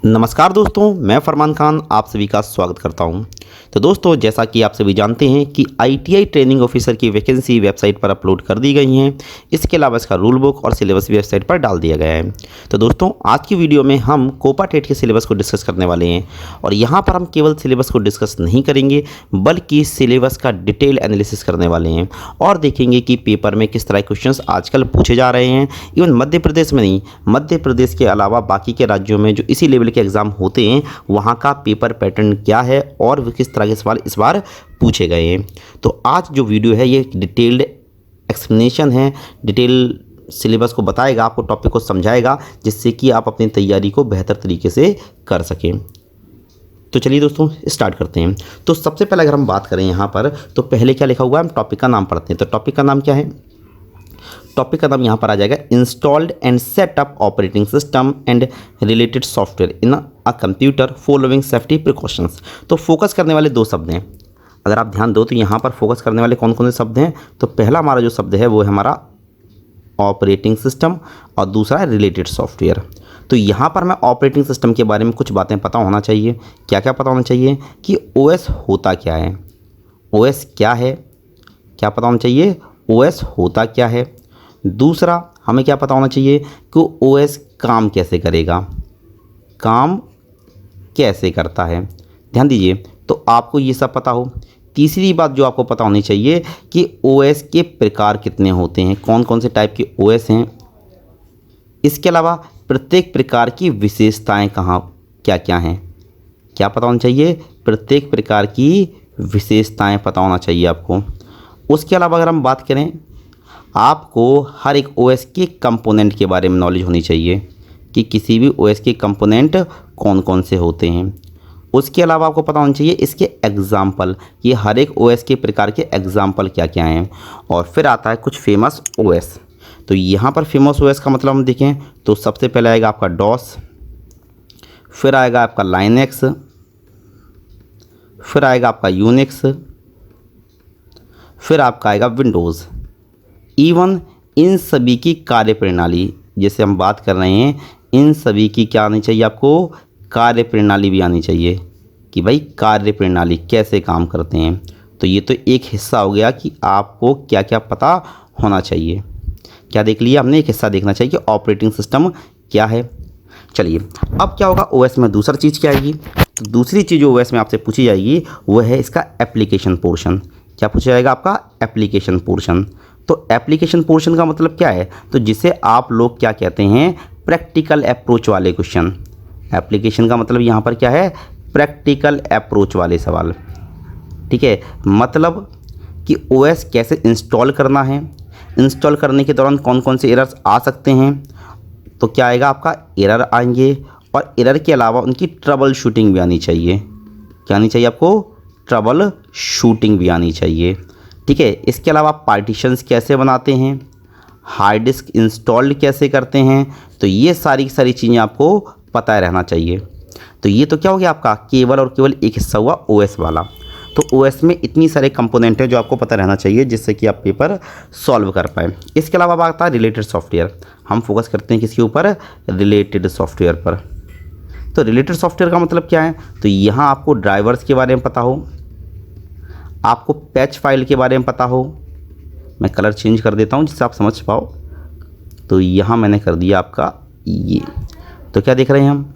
नमस्कार दोस्तों, मैं फरमान खान आप सभी का स्वागत करता हूं। तो दोस्तों, जैसा कि आप सभी जानते हैं कि आईटीआई ट्रेनिंग ऑफिसर की वैकेंसी वेबसाइट पर अपलोड कर दी गई हैं। इसके अलावा इसका रूल बुक और सिलेबस भी वेबसाइट पर डाल दिया गया है। तो दोस्तों, आज की वीडियो में हम कोपा टेट के सिलेबस को डिस्कस करने वाले हैं और यहाँ पर हम केवल सिलेबस को डिस्कस नहीं करेंगे बल्कि सिलेबस का डिटेल एनालिसिस करने वाले हैं और देखेंगे कि पेपर में किस तरह के क्वेश्चंस आजकल पूछे जा रहे हैं। इवन मध्य प्रदेश में नहीं, मध्य प्रदेश के अलावा बाकी के राज्यों में जो इसी लेवल के एग्ज़ाम होते हैं वहाँ का पेपर पैटर्न क्या है और किस तरह के सवाल इस बार पूछे गए हैं। तो आज जो वीडियो है ये डिटेल्ड एक्सप्लेनेशन है, डिटेल सिलेबस को बताएगा, आपको टॉपिक को समझाएगा जिससे कि आप अपनी तैयारी को बेहतर तरीके से कर सकें। तो चलिए दोस्तों स्टार्ट करते हैं। तो सबसे पहले अगर हम बात करें यहाँ पर तो पहले क्या लिखा हुआ है, हम टॉपिक का नाम पढ़ते हैं। तो टॉपिक का नाम क्या है? टॉपिक का नाम यहाँ पर आ जाएगा installed and setup operating system and related software in a computer following safety precautions. तो फोकस करने वाले दो शब्द हैं, अगर आप ध्यान दो तो यहाँ पर फोकस करने वाले कौन कौन से शब्द हैं। तो पहला हमारा जो शब्द है वो है हमारा ऑपरेटिंग सिस्टम और दूसरा है रिलेटेड सॉफ्टवेयर। तो यहाँ पर मैं ऑपरेटिंग सिस्टम के बारे में कुछ बातें पता होना चाहिए। क्या क्या पता होना चाहिए कि ओएस होता क्या है, ओएस क्या है, क्या पता होना चाहिए ओएस होता क्या है। दूसरा हमें क्या पता होना चाहिए कि ओएस काम कैसे करेगा, काम कैसे करता है, ध्यान दीजिए। तो आपको ये सब पता हो। तीसरी बात जो आपको पता होनी चाहिए कि ओएस के प्रकार कितने होते हैं, कौन कौन से टाइप के ओएस हैं। इसके अलावा प्रत्येक प्रकार की विशेषताएं कहाँ क्या क्या हैं, क्या पता होना चाहिए, प्रत्येक प्रकार की विशेषताएं पता होना चाहिए आपको। उसके अलावा अगर हम बात करें, आपको हर एक ओएस के कंपोनेंट के बारे में नॉलेज होनी चाहिए कि किसी भी ओएस के कंपोनेंट कौन कौन से होते हैं। उसके अलावा आपको पता होना चाहिए इसके एग्जाम्पल, ये हर एक ओएस के प्रकार के एग्जाम्पल क्या क्या हैं। और फिर आता है कुछ फेमस ओएस। तो यहाँ पर फेमस ओएस का मतलब हम देखें तो सबसे पहले आएगा आपका डॉस, फिर आएगा आपका लाइनेक्स, फिर आएगा आपका यूनिक्स, फिर आपका आएगा विंडोज़। इवन इन सभी की कार्यप्रणाली, जैसे हम बात कर रहे हैं, इन सभी की क्या आनी चाहिए आपको, कार्यप्रणाली भी आनी चाहिए कि भाई कार्यप्रणाली कैसे काम करते हैं। तो ये तो एक हिस्सा हो गया कि आपको क्या क्या पता होना चाहिए। क्या देख लिया हमने, एक हिस्सा देखना चाहिए कि ऑपरेटिंग सिस्टम क्या है। चलिए अब क्या होगा ओएस में, दूसरी चीज़ क्या आएगी। तो दूसरी चीज़ जो ओएस में आपसे पूछी जाएगी वो है इसका एप्लीकेशन पोर्शन। क्या पूछा जाएगा आपका, एप्लीकेशन पोर्शन। तो एप्लीकेशन पोर्शन का मतलब क्या है, तो जिसे आप लोग क्या कहते हैं, प्रैक्टिकल अप्रोच वाले क्वेश्चन। एप्लीकेशन का मतलब यहाँ पर क्या है, प्रैक्टिकल अप्रोच वाले सवाल। ठीक है, मतलब कि ओएस कैसे इंस्टॉल करना है, इंस्टॉल करने के दौरान कौन कौन से एरर्स आ सकते हैं। तो क्या आएगा आपका, एरर आएंगे और एरर के अलावा उनकी ट्रबल शूटिंग भी आनी चाहिए। क्या आनी चाहिए आपको, ट्रबल शूटिंग भी आनी चाहिए। ठीक है, इसके अलावा पार्टीशंस कैसे बनाते हैं, हार्ड डिस्क इंस्टॉल्ड कैसे करते हैं। तो ये सारी चीज़ें आपको पता रहना चाहिए। तो ये तो क्या हो गया आपका केवल और केवल एक हिस्सा हुआ ओएस वाला। तो ओएस में इतनी सारे कंपोनेंट हैं जो आपको पता रहना चाहिए जिससे कि आप पेपर सॉल्व कर पाए। इसके अलावा बात आता है रिलेटेड सॉफ्टवेयर। हम फोकस करते हैं किसके ऊपर, रिलेटेड सॉफ्टवेयर पर। तो रिलेटेड सॉफ्टवेयर का मतलब क्या है, तो यहाँ आपको ड्राइवर्स के बारे में पता हो, आपको पैच फाइल के बारे में पता हो। मैं कलर चेंज कर देता हूँ जिससे आप समझ पाओ। तो यहाँ मैंने कर दिया आपका ये। तो क्या देख रहे हैं हम,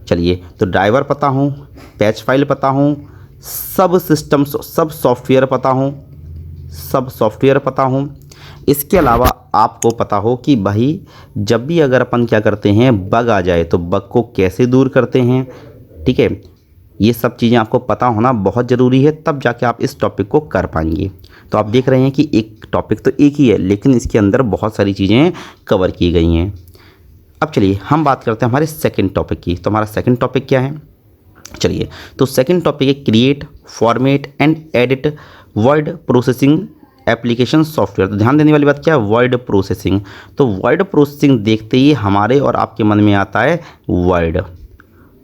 चलिए तो ड्राइवर पता हो, पैच फाइल पता हो, सब सिस्टम सब सॉफ्टवेयर पता हो, सब सॉफ्टवेयर पता हो। इसके अलावा आपको पता हो कि भाई जब भी अगर अपन क्या करते हैं, बग आ जाए तो बग को कैसे दूर करते हैं। ठीक है, ये सब चीज़ें आपको पता होना बहुत ज़रूरी है, तब जाके आप इस टॉपिक को कर पाएंगे। तो आप देख रहे हैं कि एक टॉपिक तो एक ही है लेकिन इसके अंदर बहुत सारी चीज़ें कवर की गई हैं। अब चलिए हम बात करते हैं हमारे सेकंड टॉपिक की। तो हमारा सेकंड टॉपिक क्या है, चलिए तो सेकंड टॉपिक है create, format and edit word processing application software. तो ध्यान देने वाली बात क्या है, वर्ड प्रोसेसिंग। तो वर्ड प्रोसेसिंग देखते ही हमारे और आपके मन में आता है वर्ड,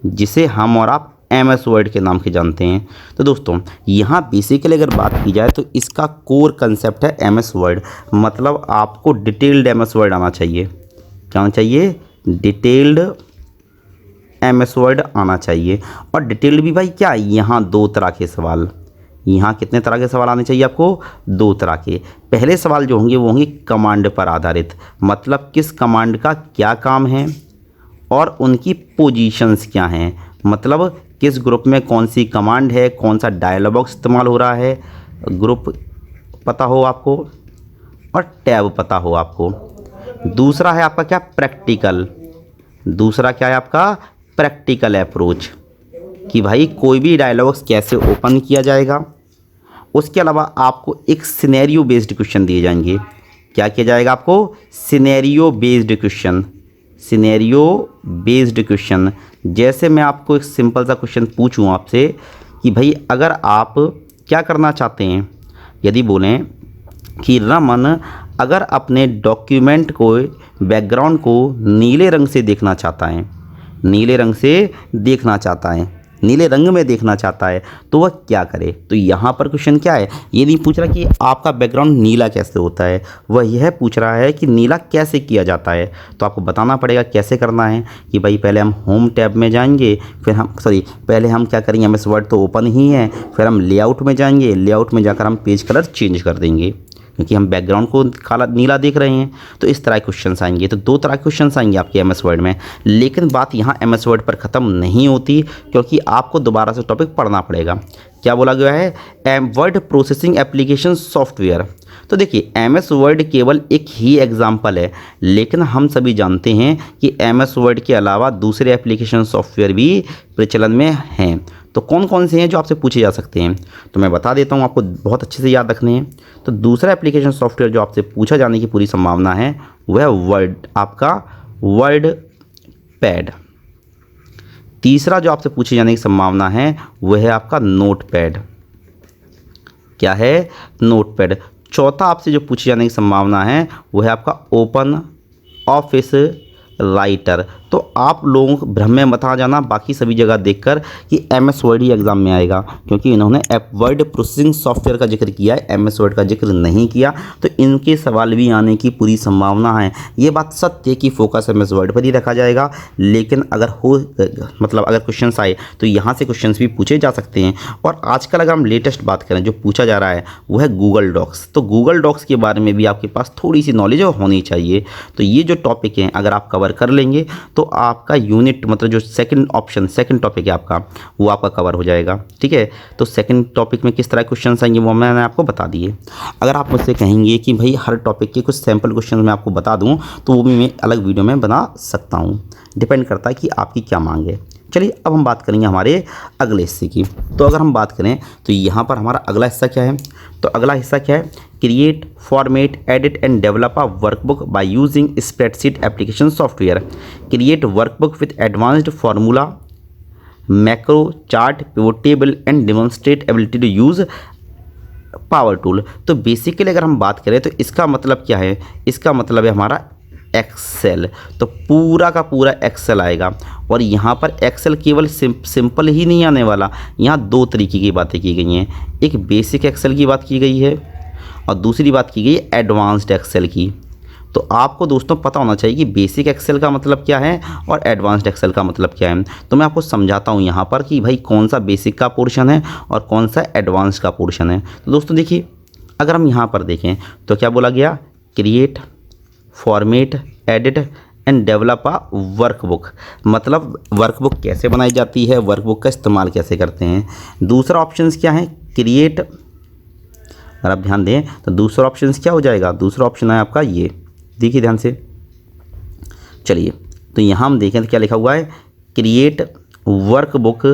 जिसे हम और आप एमएस वर्ड के नाम से जानते हैं। तो दोस्तों यहाँ बेसिकली अगर बात की जाए तो इसका कोर कंसेप्ट है एमएस वर्ड, मतलब आपको डिटेल्ड एमएस वर्ड आना चाहिए। क्या आना चाहिए, डिटेल्ड MS वर्ड आना चाहिए। और डिटेल्ड भी भाई क्या, यहाँ 2 तरह के सवाल, यहाँ कितने तरह के सवाल आने चाहिए आपको, 2 तरह के। पहले सवाल जो होंगे वो होंगे कमांड पर आधारित, मतलब किस कमांड का क्या काम है और उनकी पोजीशंस क्या हैं, मतलब किस ग्रुप में कौन सी कमांड है, कौन सा डायलॉग बॉक्स इस्तेमाल हो रहा है, ग्रुप पता हो आपको और टैब पता हो आपको। दूसरा है आपका क्या, प्रैक्टिकल। दूसरा क्या है आपका, प्रैक्टिकल अप्रोच, कि भाई कोई भी डायलॉग्स कैसे ओपन किया जाएगा। उसके अलावा आपको एक सिनेरियो बेस्ड क्वेश्चन दिए जाएंगे। क्या किया जाएगा आपको, scenario based question. Scenario based question, जैसे मैं आपको एक सिंपल सा क्वेश्चन पूछूं आपसे कि भाई अगर आप क्या करना चाहते हैं, यदि बोलें कि रमन अगर अपने डॉक्यूमेंट को, बैकग्राउंड को नीले रंग से देखना चाहता है, नीले रंग से देखना चाहता है, नीले रंग में देखना चाहता है, तो वह क्या करे। तो यहाँ पर क्वेश्चन क्या है, ये नहीं पूछ रहा कि आपका बैकग्राउंड नीला कैसे होता है, वह यह पूछ रहा है कि नीला कैसे किया जाता है। तो आपको बताना पड़ेगा कैसे करना है कि भाई पहले हम होम टैब में जाएंगे, फिर हम पहले हम क्या करेंगे, MS वर्ड तो ओपन ही है, फिर हम लेआउट में जाएंगे, लेआउट में जाकर हम पेज कलर चेंज कर देंगे क्योंकि हम बैकग्राउंड को काला नीला देख रहे हैं। तो इस तरह के क्वेश्चंस आएंगे। तो 2 तरह के क्वेश्चंस आएंगे आपके MS वर्ड में। लेकिन बात यहाँ MS वर्ड पर ख़त्म नहीं होती, क्योंकि आपको दोबारा से टॉपिक पढ़ना पड़ेगा। क्या बोला गया है, वर्ड प्रोसेसिंग एप्लीकेशन सॉफ्टवेयर। तो देखिए MS वर्ड केवल एक ही एग्जाम्पल है, लेकिन हम सभी जानते हैं कि MS वर्ड के अलावा दूसरे एप्लीकेशन सॉफ्टवेयर भी प्रचलन में हैं। तो कौन कौन से हैं जो आपसे पूछे जा सकते हैं, तो मैं बता देता हूँ, आपको बहुत अच्छे से याद रखने हैं। तो दूसरा एप्लीकेशन सॉफ्टवेयर जो आपसे पूछा जाने की पूरी संभावना है वह वर्ड, आपका वर्ड पैड। तीसरा जो आपसे पूछे जाने की संभावना है वह है आपका नोट पैड। क्या है, नोट पैड। चौथा आपसे जो पूछे जाने की संभावना है वह है आपका ओपन ऑफिस राइटर। तो आप लोगों को भ्रम में मत आ जाना बाकी सभी जगह देखकर कि MS वर्ड ही एग्जाम में आएगा, क्योंकि इन्होंने वर्ड प्रोसेसिंग सॉफ्टवेयर का जिक्र किया है, MS वर्ड का जिक्र नहीं किया। तो इनके सवाल भी आने की पूरी संभावना है। ये बात सत्य है कि फोकस MS वर्ड पर ही रखा जाएगा, लेकिन अगर अगर क्वेश्चंस आए तो यहाँ से क्वेश्चंस भी पूछे जा सकते हैं। और आजकल अगर हम लेटेस्ट बात करें जो पूछा जा रहा है वो है गूगल डॉक्स। तो गूगल डॉक्स के बारे में भी आपके पास थोड़ी सी नॉलेज होनी चाहिए। तो ये जो टॉपिक हैं अगर आप कवर कर लेंगे तो आपका यूनिट, मतलब जो सेकंड टॉपिक है आपका, वो आपका कवर हो जाएगा। ठीक है, तो सेकंड टॉपिक में किस तरह क्वेश्चन आएंगे वो मैंने आपको बता दिए। अगर आप मुझसे कहेंगे कि भाई हर टॉपिक के कुछ सैम्पल क्वेश्चन मैं आपको बता दूं, तो वो भी मैं अलग वीडियो में बना सकता हूं। डिपेंड करता है कि आपकी क्या मांग है। चलिए अब हम बात करेंगे हमारे अगले हिस्से की। तो अगर हम बात करें तो यहाँ पर हमारा अगला हिस्सा क्या है, तो अगला हिस्सा क्या है, create, format, edit and develop a workbook by using spreadsheet application software. Create workbook with advanced formula, macro, chart, pivot table and demonstrate ability to use power tool. तो बेसिकली अगर हम बात करें तो इसका मतलब क्या है, इसका मतलब है हमारा एक्सेल। तो पूरा का पूरा एक्सेल आएगा। और यहाँ पर एक्सेल केवल सिंपल ही नहीं आने वाला, यहाँ 2 तरीके की बातें की गई हैं। एक बेसिक एक्सेल की बात की गई है और दूसरी बात की गई है एडवांस्ड एक्सेल की। तो आपको दोस्तों पता होना चाहिए कि बेसिक एक्सेल का मतलब क्या है और एडवांस्ड एक्सेल का मतलब क्या है। तो मैं आपको समझाता हूँ यहाँ पर कि भाई कौन सा बेसिक का पोर्शन है और कौन सा एडवांस्ड का पोर्शन है। तो दोस्तों देखिए, अगर हम यहाँ पर देखें तो क्या बोला गया, create, format, edit and develop a workbook. मतलब वर्कबुक कैसे बनाई जाती है, वर्कबुक का इस्तेमाल कैसे करते हैं। दूसरा ऑप्शंस क्या है, क्रिएट। अगर आप ध्यान दें तो दूसरा ऑप्शंस क्या हो जाएगा, दूसरा ऑप्शन है आपका ये, देखिए ध्यान से। चलिए तो यहाँ हम देखें तो क्या लिखा हुआ है, create workbook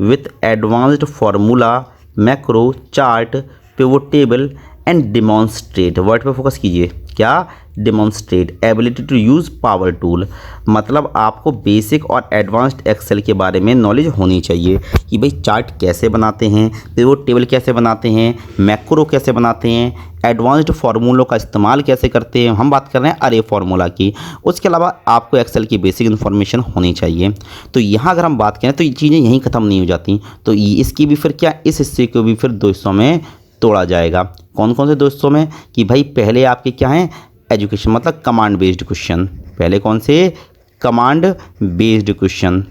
with advanced formula, macro, chart, pivot table and demonstrate. Word पे फोकस कीजिए, क्या, demonstrate ability to use power tool. मतलब आपको बेसिक और एडवांस्ड एक्सेल के बारे में नॉलेज होनी चाहिए कि भाई चार्ट कैसे बनाते हैं, पिवट टेबल कैसे बनाते हैं, मैक्रो कैसे बनाते हैं, एडवांस्ड फार्मूलों का इस्तेमाल कैसे करते हैं। हम बात कर रहे हैं अरे फार्मूला की। उसके अलावा आपको एक्सेल की बेसिक इन्फॉर्मेशन होनी चाहिए। तो यहाँ अगर हम बात करें तो ये चीज़ें यहीं ख़त्म नहीं हो जाती। तो इसकी भी फिर क्या, इस हिस्से को भी फिर 2 हिस्सों में तोड़ा जाएगा। कौन कौन से 2 हिस्सों में, कि भाई पहले आपके क्या हैं, एजुकेशन मतलब कमांड बेस्ड क्वेश्चन। पहले कौन से, कमांड बेस्ड क्वेश्चन।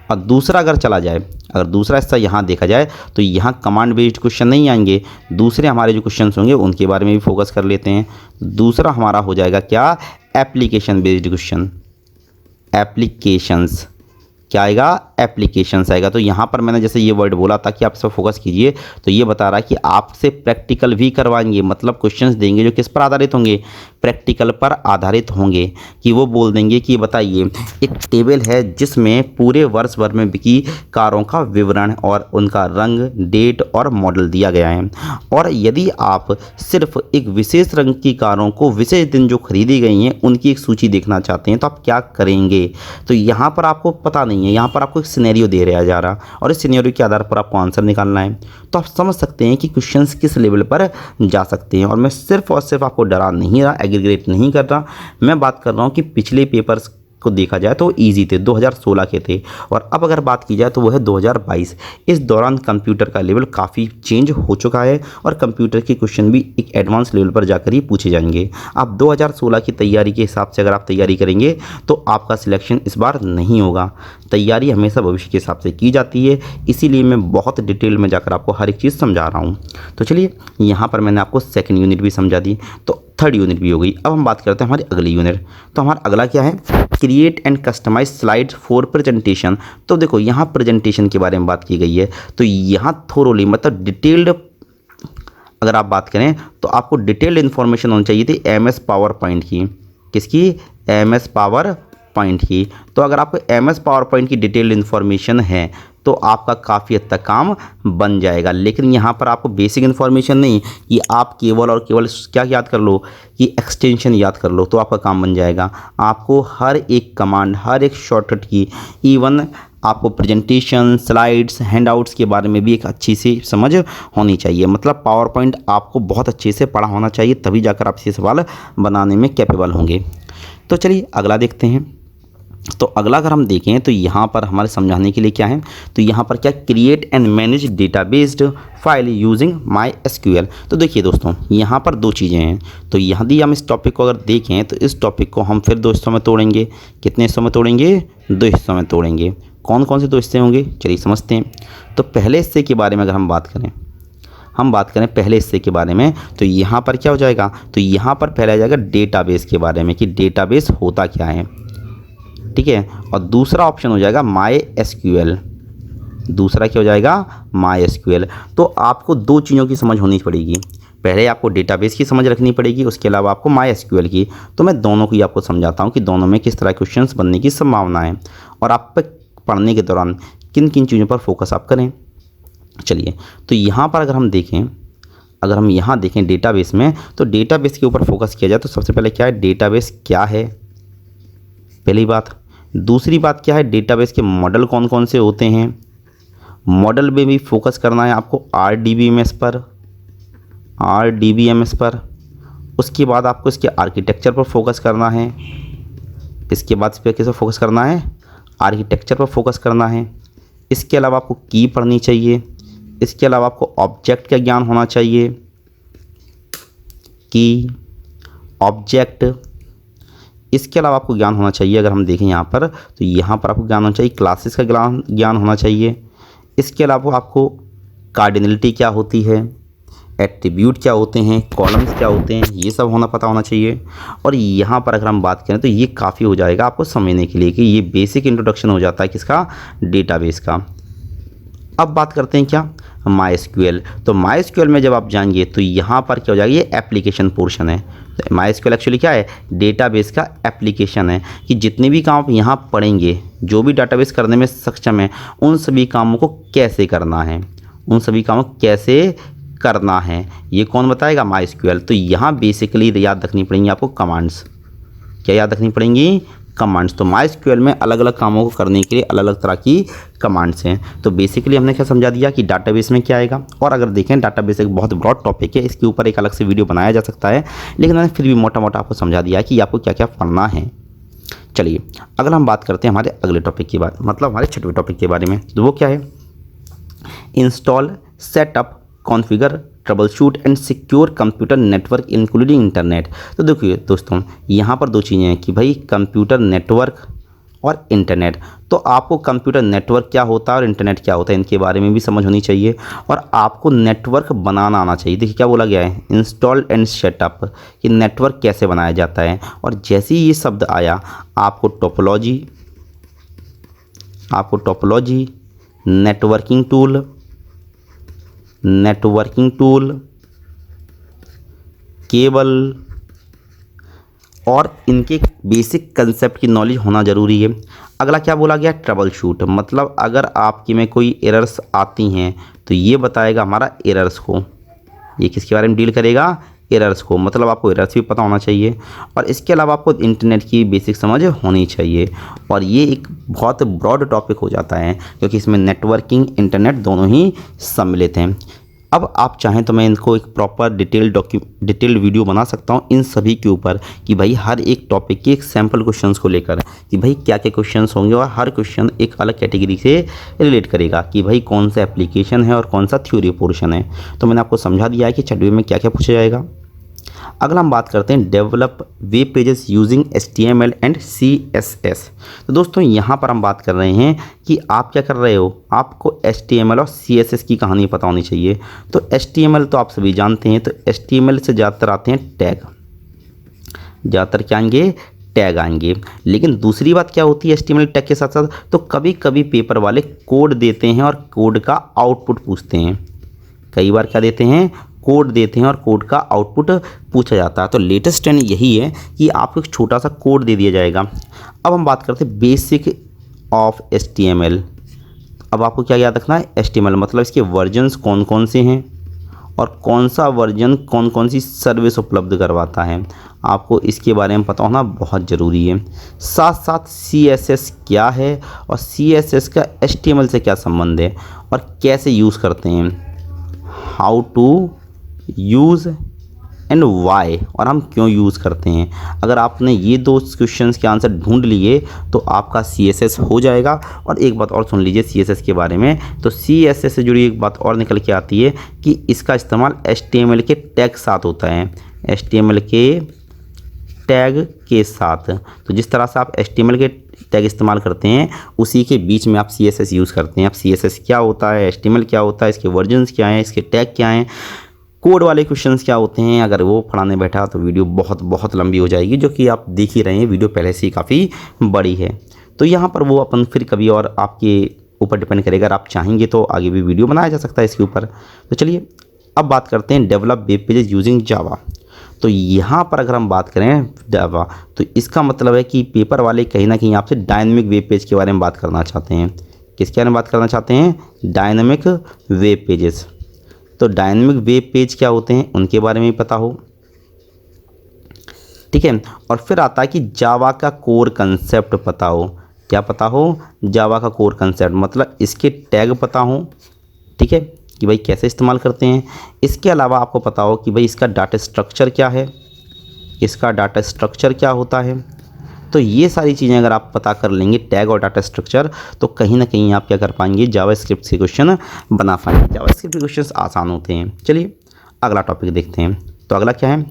और दूसरा अगर चला जाए, अगर दूसरा हिस्सा यहाँ देखा जाए तो यहाँ कमांड बेस्ड क्वेश्चन नहीं आएंगे, दूसरे हमारे जो क्वेश्चंस होंगे उनके बारे में भी फोकस कर लेते हैं। दूसरा हमारा हो जाएगा क्या, एप्लीकेशन बेस्ड क्वेश्चन। एप्लीकेशंस क्या आएगा, एप्लीकेशंस आएगा। तो यहाँ पर मैंने जैसे ये वर्ड बोला था कि आप इस पर फोकस कीजिए, तो ये बता रहा है कि आपसे प्रैक्टिकल भी करवाएंगे, मतलब क्वेश्चंस देंगे जो किस पर आधारित होंगे, प्रैक्टिकल पर आधारित होंगे। कि वो बोल देंगे कि बताइए एक टेबल है जिसमें पूरे वर्ष भर में बिकी कारों का विवरण और उनका रंग, डेट और मॉडल दिया गया है, और यदि आप सिर्फ एक विशेष रंग की कारों को विशेष दिन जो खरीदी गई हैं उनकी एक सूची देखना चाहते हैं तो आप क्या करेंगे। तो यहाँ पर आपको पता नहीं है, यहाँ पर आपको एक सिनेरियो दे रहा जा रहा, और इस सिनेरियो के आधार पर आपको आंसर निकालना है। तो आप समझ सकते हैं कि क्वेश्चंस किस लेवल पर जा सकते हैं। और मैं सिर्फ और सिर्फ आपको डरा नहीं रहा, एग्रीगेट नहीं कर रहा, मैं बात कर रहा हूँ कि पिछले पेपर्स को देखा जाए तो इजी थे, 2016 के थे, और अब अगर बात की जाए तो वो है 2022। इस दौरान कंप्यूटर का लेवल काफ़ी चेंज हो चुका है और कंप्यूटर के क्वेश्चन भी एक एडवांस लेवल पर जाकर ही पूछे जाएंगे। आप 2016 की तैयारी के हिसाब से अगर आप तैयारी करेंगे तो आपका सिलेक्शन इस बार नहीं होगा। तैयारी हमेशा भविष्य के हिसाब से की जाती है, इसीलिए मैं बहुत डिटेल में जाकर आपको हर एक चीज़ समझा रहा हूँ। तो चलिए, यहाँ पर मैंने आपको सेकेंड यूनिट भी समझा दी, तो थर्ड यूनिट भी हो गई। अब हम बात करते हैं हमारी अगली यूनिट। तो हमारा अगला क्या है, create and customise slides for presentation. तो देखो यहाँ प्रेजेंटेशन के बारे में बात की गई है, तो यहाँ थोरोली मतलब डिटेल्ड अगर आप बात करें तो आपको डिटेल्ड इन्फॉर्मेशन होनी चाहिए थी MS पावर पॉइंट की। किसकी, MS पावर पॉइंट की। तो अगर आपको MS पावर पॉइंट की डिटेल्ड इन्फॉर्मेशन है तो आपका काफ़ी हद तक काम बन जाएगा। लेकिन यहाँ पर आपको बेसिक इन्फॉर्मेशन नहीं कि आप केवल और केवल क्या याद कर लो कि एक्सटेंशन याद कर लो तो आपका काम बन जाएगा। आपको हर एक कमांड, हर एक शॉर्टकट की, इवन आपको प्रेजेंटेशन, स्लाइड्स, हैंडआउट्स के बारे में भी एक अच्छी सी समझ होनी चाहिए। मतलब पावर पॉइंट आपको बहुत अच्छे से पढ़ा होना चाहिए, तभी जाकर आप ये सवाल बनाने में कैपेबल होंगे। तो चलिए अगला देखते हैं। तो अगला अगर हम देखें तो यहाँ पर हमारे समझाने के लिए क्या है, तो यहाँ पर क्या, create and manage databased file using MySQL। तो देखिए दोस्तों, यहाँ पर दो चीज़ें हैं। तो यदि हम इस टॉपिक को अगर देखें तो इस टॉपिक को हम फिर दो हिस्सों में तोड़ेंगे। कितने हिस्सों में तोड़ेंगे, दो हिस्सों में तोड़ेंगे। कौन कौन से दो हिस्से होंगे, चलिए समझते हैं। तो पहले हिस्से के बारे में अगर हम बात करें पहले हिस्से के बारे में, तो यहाँ पर क्या हो जाएगा, तो यहाँ पर पहला जाएगा डेटाबेस के बारे में कि डेटाबेस होता क्या है, ठीक है। और दूसरा ऑप्शन हो जाएगा MySQL। दूसरा क्या हो जाएगा, MySQL। तो आपको दो चीज़ों की समझ होनी पड़ेगी। पहले आपको डेटाबेस की समझ रखनी पड़ेगी, उसके अलावा आपको MySQL की। तो मैं दोनों की आपको समझाता हूँ कि दोनों में किस तरह क्वेश्चंस बनने की संभावना है और आप पढ़ने के दौरान किन किन चीज़ों पर फोकस आप करें। चलिए, तो यहाँ पर अगर हम यहाँ देखें डेटाबेस में, तो डेटाबेस के ऊपर फोकस किया जाए तो सबसे पहले क्या है, डेटाबेस क्या है, पहली बात। दूसरी बात क्या है, डेटाबेस के मॉडल कौन कौन से होते हैं। मॉडल में भी फोकस करना है आपको RDBMS पर। उसके बाद आपको इसके आर्किटेक्चर पर फोकस करना है। इसके बाद इस पर किस पर फोकस करना है, आर्किटेक्चर पर फोकस करना है। इसके अलावा आपको की पढ़नी चाहिए। इसके अलावा आपको ऑब्जेक्ट का ज्ञान होना चाहिए, की, ऑब्जेक्ट। इसके अलावा आपको ज्ञान होना चाहिए, अगर हम देखें यहाँ पर, तो यहाँ पर आपको ज्ञान होना चाहिए, क्लासेस का ज्ञान होना चाहिए। इसके अलावा आपको कार्डिनलिटी क्या होती है, एट्रीब्यूट क्या होते हैं, कॉलम्स क्या होते हैं, ये सब पता होना चाहिए। और यहाँ पर अगर हम बात करें तो ये काफ़ी हो जाएगा आपको समझने के लिए कि ये बेसिक इंट्रोडक्शन हो जाता है किसका, डेटाबेस का। अब बात करते हैं क्या, MySQL। तो MySQL में जब आप जाएंगे तो यहाँ पर क्या हो जाएगा, ये एप्लीकेशन पोर्शन है। तो MySQL एक्चुअली क्या है, डेटाबेस का एप्लीकेशन है कि जितने भी काम आप यहाँ पढ़ेंगे, जो भी डेटाबेस करने में सक्षम है, उन सभी कामों को कैसे करना है, ये कौन बताएगा, MySQL। तो यहाँ बेसिकली याद रखनी पड़ेंगी आपको कमांड्स। क्या याद रखनी पड़ेंगी, कमांड्स। तो MySQL में अलग अलग कामों को करने के लिए अलग अलग तरह की कमांड्स हैं। तो बेसिकली हमने क्या समझा दिया कि डाटाबेस में क्या आएगा। और अगर देखें, डाटाबेस एक बहुत ब्रॉड टॉपिक है, इसके ऊपर एक अलग से वीडियो बनाया जा सकता है, लेकिन मैंने फिर भी मोटा मोटा आपको समझा दिया कि आपको क्या क्या पढ़ना है। चलिए अगर हम बात करते हैं हमारे अगले टॉपिक की बात, मतलब हमारे छठवें टॉपिक के बारे में, तो वो क्या है, install, setup, configure, trouble shoot and secure computer network including internet. तो देखिए दोस्तों, यहाँ पर दो चीज़ें हैं कि भाई कंप्यूटर नेटवर्क और इंटरनेट। तो आपको कंप्यूटर नेटवर्क क्या होता है और इंटरनेट क्या होता है, इनके बारे में भी समझ होनी चाहिए और आपको नेटवर्क बनाना आना चाहिए। देखिए क्या बोला गया है, इंस्टॉल एंड सेटअप, कि नेटवर्क कैसे बनाया जाता है। और जैसे ही ये शब्द आया आपको टोपोलॉजी, नेटवर्किंग टूल, केबल और इनके बेसिक कंसेप्ट की नॉलेज होना ज़रूरी है। अगला क्या बोला गया, ट्रबल शूट, मतलब अगर आपकी में कोई एरर्स आती हैं तो ये बताएगा हमारा एरर्स को। ये किसके बारे में डील करेगा, एरर्स को, मतलब आपको एरर्स भी पता होना चाहिए। और इसके अलावा आपको इंटरनेट की बेसिक समझ होनी चाहिए। और ये एक बहुत ब्रॉड टॉपिक हो जाता है क्योंकि इसमें नेटवर्किंग इंटरनेट दोनों ही सम्मिलित हैं। अब आप चाहें तो मैं इनको एक प्रॉपर डिटेल्ड वीडियो बना सकता हूं इन सभी के ऊपर, कि भाई हर एक टॉपिक के एक सैम्पल क्वेश्चंस को लेकर कि भाई क्या क्या क्वेश्चंस होंगे और हर क्वेश्चन एक अलग कैटेगरी से रिलेट करेगा कि भाई कौन सा एप्लीकेशन है और कौन सा थ्योरी पोर्शन है। तो मैंने आपको समझा दिया है कि छठवीं में क्या क्या पूछा जाएगा। अगला हम बात करते हैं develop web pages using HTML and CSS। तो दोस्तों यहाँ पर हम बात कर रहे हैं कि आप क्या कर रहे हो, आपको HTML और CSS की कहानी पता होनी चाहिए। तो HTML तो आप सभी जानते हैं, तो HTML से ज़्यादातर आते हैं टैग, ज़्यादातर क्या आएंगे, टैग आएंगे। लेकिन दूसरी बात क्या होती है HTML टैग के साथ साथ, तो कभी कभी पेपर वाले कोड देते हैं और कोड का आउटपुट पूछते हैं। कई बार क्या देते हैं, कोड देते हैं और कोड का आउटपुट पूछा जाता है। तो लेटेस्ट ट्रेंड यही है कि आपको एक छोटा सा कोड दे दिया जाएगा। अब हम बात करते हैं बेसिक ऑफ HTML। अब आपको क्या याद रखना है, HTML मतलब इसके वर्जन्स कौन कौन से हैं और कौन सा वर्जन कौन कौन सी सर्विस उपलब्ध करवाता है, आपको इसके बारे में पता होना बहुत ज़रूरी है। साथ साथ CSS क्या है और CSS का HTML से क्या संबंध है और कैसे यूज़ करते हैं, how to use and why, और हम क्यों यूज़ करते हैं। अगर आपने ये दो क्वेश्चंस के आंसर ढूंढ लिए तो आपका CSS हो जाएगा। और एक बात और सुन लीजिए CSS के बारे में, तो CSS से जुड़ी एक बात और निकल के आती है कि इसका इस्तेमाल HTML के टैग साथ होता है, HTML के टैग के साथ। तो जिस तरह से आप HTML के टैग इस्तेमाल करते हैं उसी के बीच में आप CSS यूज़ करते हैं। अब CSS क्या होता है, HTML क्या होता है, इसके वर्जन्स क्या हैं, इसके टैग क्या हैं, कोड वाले क्वेश्चंस क्या होते हैं, अगर वो पढ़ाने बैठा तो वीडियो बहुत लंबी हो जाएगी, जो कि आप देख ही रहे हैं, वीडियो पहले से ही काफ़ी बड़ी है। तो यहाँ पर वो अपन फिर कभी और आपके ऊपर डिपेंड करेगा, अगर आप चाहेंगे तो आगे भी वीडियो बनाया जा सकता है इसके ऊपर। तो चलिए अब बात करते हैं develop web pages using Java. तो यहाँ पर अगर हम बात करें जावा, तो इसका मतलब है कि पेपर वाले कहीं ना कहीं आपसे डायनेमिक वेब पेज के बारे में बात करना चाहते हैं। किसके बारे में बात करना चाहते हैं, डायनेमिक वेब पेजेस। तो डायनेमिक वेब पेज क्या होते हैं उनके बारे में पता हो, ठीक है। और फिर आता है कि जावा का कोर कंसेप्ट पता हो। क्या पता हो, जावा का कोर कंसेप्ट, मतलब इसके टैग पता हो, ठीक है, कि भाई कैसे इस्तेमाल करते हैं। इसके अलावा आपको पता हो कि भाई इसका डाटा स्ट्रक्चर क्या है, इसका डाटा स्ट्रक्चर क्या होता है। तो ये सारी चीज़ें अगर आप पता कर लेंगे, टैग और डाटा स्ट्रक्चर, तो कहीं ना कहीं आप क्या कर पाएंगे, जावास्क्रिप्ट से क्वेश्चन बना पाएंगे। जावास्क्रिप्ट के क्वेश्चन आसान होते हैं। चलिए अगला टॉपिक देखते हैं। तो अगला क्या है,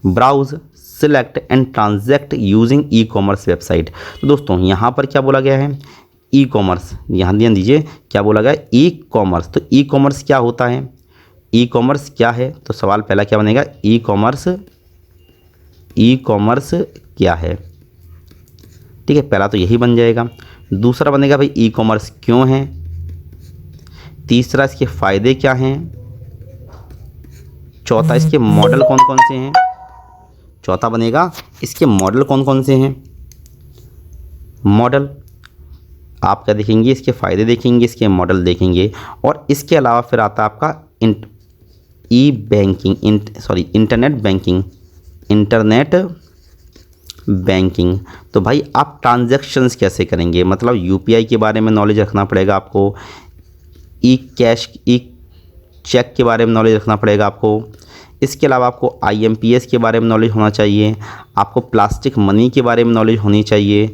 browse select and transact using e commerce website. तो दोस्तों यहाँ पर क्या बोला गया है, ई कॉमर्स, यहाँ ध्यान दीजिए क्या बोला गया, ई कॉमर्स। तो ई कॉमर्स क्या होता है, ई कॉमर्स क्या है, तो सवाल पहला क्या बनेगा, ई कॉमर्स क्या है, ठीक है, पहला तो यही बन जाएगा। दूसरा बनेगा भाई ई कॉमर्स क्यों है, तीसरा इसके फ़ायदे क्या हैं, चौथा इसके मॉडल कौन कौन से हैं, चौथा बनेगा इसके मॉडल कौन कौन से हैं। मॉडल आप क्या देखेंगे, इसके फ़ायदे देखेंगे, इसके मॉडल देखेंगे। और इसके अलावा फिर आता है आपका इंटरनेट बैंकिंग। तो भाई आप ट्रांजैक्शंस कैसे करेंगे, मतलब यूपीआई के बारे में नॉलेज रखना पड़ेगा आपको, ई चेक के बारे में नॉलेज रखना पड़ेगा आपको। इसके अलावा आपको IMPS के बारे में नॉलेज होना चाहिए, आपको प्लास्टिक मनी के बारे में नॉलेज होनी चाहिए,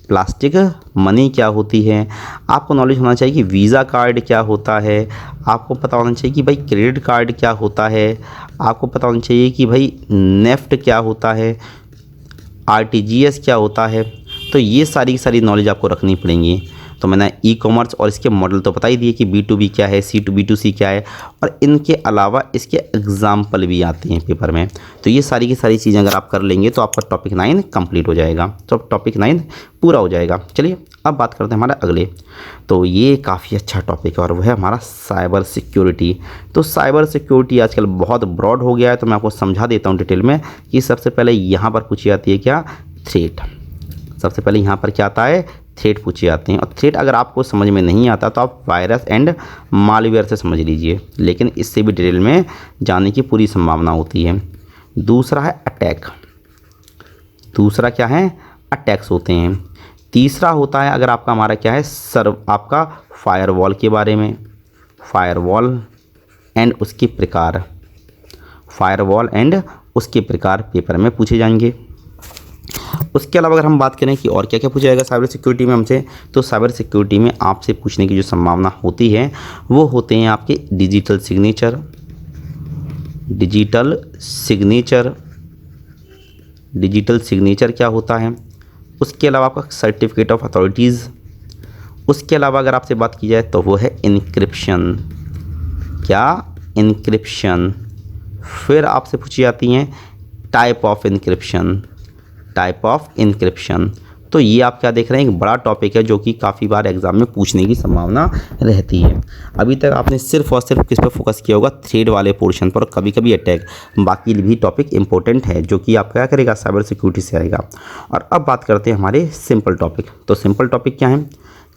प्लास्टिक मनी क्या होती है, आपको नॉलेज होना चाहिए कि वीज़ा कार्ड क्या होता है, आपको पता होना चाहिए कि भाई क्रेडिट कार्ड क्या होता है, आपको पता होना चाहिए कि भाई नेफ्ट क्या होता है, आरटीजीएस क्या होता है। तो ये सारी की सारी नॉलेज आपको रखनी पड़ेंगी। तो मैंने ई कॉमर्स और इसके मॉडल तो बता ही दिए कि B2B क्या है, C2B2C क्या है, और इनके अलावा इसके एग्जाम्पल भी आते हैं पेपर में। तो ये सारी की सारी चीज़ें अगर आप कर लेंगे तो आपका टॉपिक 9 कंप्लीट हो जाएगा। तो अब टॉपिक 9 पूरा हो जाएगा। चलिए अब बात करते हैं हमारे अगले। तो ये काफ़ी अच्छा टॉपिक है और वह है हमारा साइबर सिक्योरिटी। तो साइबर सिक्योरिटी आजकल बहुत ब्रॉड हो गया है, तो मैं आपको समझा देता हूँ डिटेल में कि सबसे पहले यहाँ पर पूछी जाती है क्या, थ्रेट। सबसे पहले यहाँ पर क्या आता है, थ्रेट पूछे जाते हैं। और थ्रेट अगर आपको समझ में नहीं आता तो आप वायरस एंड मालवेयर से समझ लीजिए, लेकिन इससे भी डिटेल में जाने की पूरी संभावना होती है। दूसरा है अटैक। दूसरा क्या है, अटैक्स होते हैं। तीसरा होता है अगर आपका हमारा क्या है, आपका फायरवॉल के बारे में, फायरवॉल एंड उसके प्रकार, फायरवॉल एंड उसके प्रकार पेपर में पूछे जाएंगे। उसके अलावा अगर हम बात करें कि और क्या क्या पूछा जाएगा साइबर सिक्योरिटी में हमसे, तो साइबर सिक्योरिटी में आपसे पूछने की जो संभावना होती है वो होते हैं आपके digital signature, digital signature, digital signature क्या होता है। उसके अलावा आपका सर्टिफिकेट ऑफ अथॉरिटीज़। उसके अलावा अगर आपसे बात की जाए तो वो है इनक्रिप्शन। क्या, इनक्रिप्शन। फिर आपसे पूछी जाती हैं type of encryption, type of encryption. तो ये आप क्या देख रहे हैं, एक बड़ा टॉपिक है जो कि काफ़ी बार एग्जाम में पूछने की संभावना रहती है। अभी तक आपने सिर्फ और सिर्फ किस पर फोकस किया होगा, थ्रेड वाले पोर्शन पर, कभी कभी अटैक। बाकी भी टॉपिक इंपॉर्टेंट है जो कि आप क्या करेगा, साइबर सिक्योरिटी से आएगा। और अब बात करते हैं हमारे सिंपल टॉपिक। तो सिंपल टॉपिक क्या है,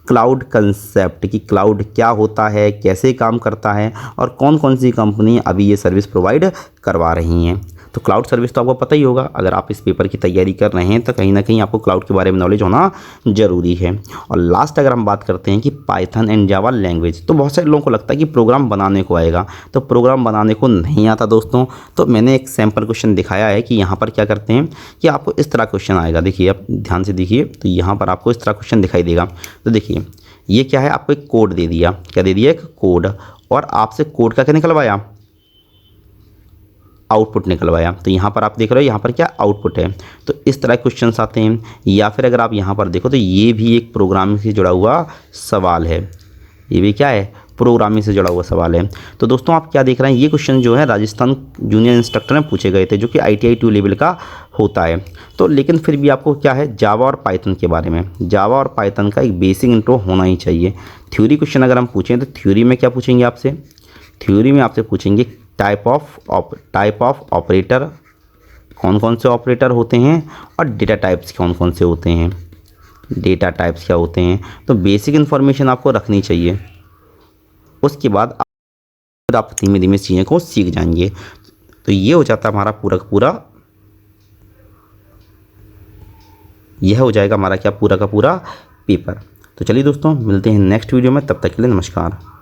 क्लाउड कंसेप्ट, कि क्लाउड क्या होता है, कैसे काम करता है और कौन कौन सी कंपनी अभी ये सर्विस प्रोवाइड करवा रही हैं। तो क्लाउड सर्विस तो आपको पता ही होगा, अगर आप इस पेपर की तैयारी कर रहे हैं तो कहीं ना कहीं आपको क्लाउड के बारे में नॉलेज होना ज़रूरी है। और लास्ट अगर हम बात करते हैं कि पाइथन एंड जावा लैंग्वेज, तो बहुत सारे लोगों को लगता है कि प्रोग्राम बनाने को आएगा, तो प्रोग्राम बनाने को नहीं आता दोस्तों। तो मैंने एक सैम्पल क्वेश्चन दिखाया है कि यहाँ पर क्या करते हैं कि आपको इस तरह क्वेश्चन आएगा। देखिए आप ध्यान से देखिए, तो यहाँ पर आपको इस तरह क्वेश्चन दिखाई देगा। तो देखिए ये क्या है, आपको एक कोड दे दिया, क्या दे दिया, एक कोड, और आपसे कोड का क्या निकलवाया, आउटपुट निकलवाया। तो यहाँ पर आप देख रहे हो, यहाँ पर क्या आउटपुट है। तो इस तरह क्वेश्चंस आते हैं। या फिर अगर आप यहाँ पर देखो तो ये भी एक प्रोग्रामिंग से जुड़ा हुआ सवाल है, ये भी क्या है, प्रोग्रामिंग से जुड़ा हुआ सवाल है। तो दोस्तों आप क्या देख रहे हैं, ये क्वेश्चन जो है राजस्थान जूनियर इंस्ट्रक्टर में पूछे गए थे, जो कि ITI 2 लेवल का होता है। तो लेकिन फिर भी आपको क्या है, जावा और पाइथन के बारे में, जावा और पाइथन का एक बेसिक इंट्रो होना ही चाहिए। थ्योरी क्वेश्चन अगर हम पूछें तो थ्योरी में क्या पूछेंगे आपसे, थ्योरी में आपसे पूछेंगे टाइप ऑफ ऑपरेटर, कौन कौन से ऑपरेटर होते हैं, और डेटा टाइप्स कौन कौन से होते हैं, डेटा टाइप्स क्या होते हैं। तो बेसिक इन्फॉर्मेशन आपको रखनी चाहिए। उसके बाद आप धीमे धीमे चीज़ों को सीख जाएंगे। तो ये हो जाता है हमारा पूरा का पूरा, यह हो जाएगा हमारा क्या, पूरा का पूरा पेपर। तो चलिए दोस्तों मिलते हैं नेक्स्ट वीडियो में, तब तक के लिए नमस्कार।